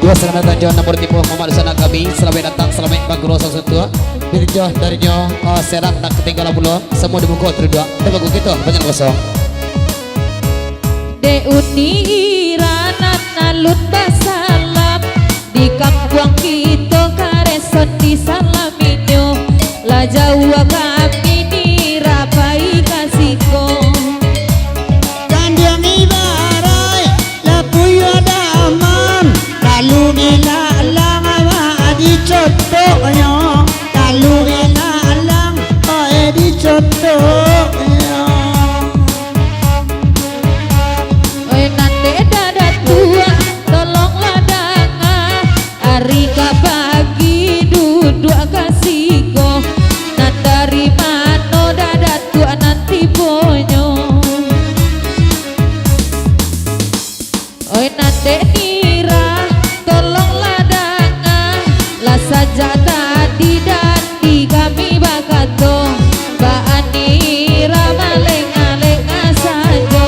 Selamat datang nomor tipe Muhammad sana kami. Selamat datang, selamat bagro sesuatu. Darinya serak tak ketinggalan mulu. Semua dibuka terdua. Dan bagus gitu banyak kosong. De uniran nalut basalam di kampung kita kareson di salaminyo la jawa kami ni rapai kasiko Kandiang ibaray lapuyo daman lalu ilalang di contohnya lalu ilalang di contohnya. oi nande dada tua tolonglah danga hari kabagi duduk kasiko nan dari mano dada tua nanti bonyo oi nande nira tolonglah danga lah saja tadi dan di kami bakato Mbak Anira maleng-aleng saja.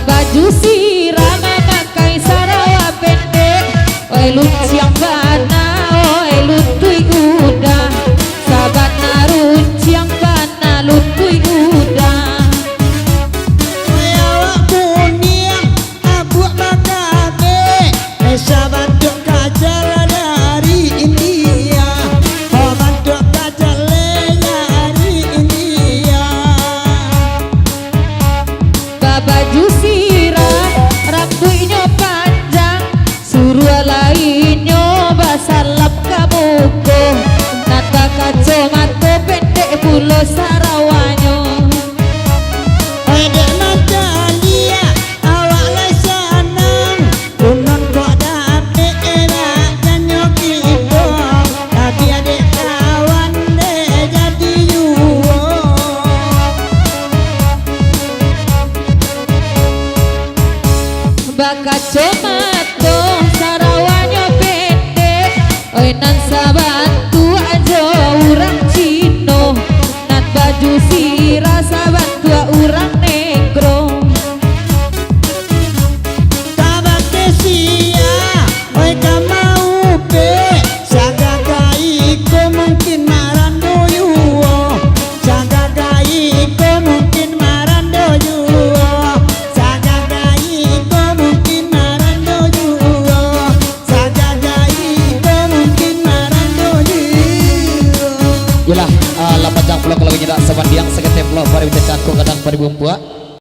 Baju sirama pakai sarawa pendek oi lunciang bana oi lutui udah sahabat narunciang bana lutui udah Awak kuning abuak bakabe sahabat dok kajal dari India sahabat dok kajal dari India. baju sirah rambutnya panjang suruh lainnya basalap kamuko nata kacamata pendek pulau Sarawanyo Dek Natalia awak lai senang kunon kok dapet enak dan nyoki dong tapi adik kawan dek jadi yuwo. Bakacomato Sarawanyo pendek oi nan sabantu aja urang Cino nan baju sirah sabantu urang negro Tabak kesia oi kamau pe sagagai ko mungkin marando yuwo sagagai ko mungkin marando yuwo sagagai ko mungkin marando yuwo sagagai ko mungkin marando yuwo. Yalah, lapacang pulau kalau kita sepandiang seketem pulau pari kita cakung kadang pari bumpua.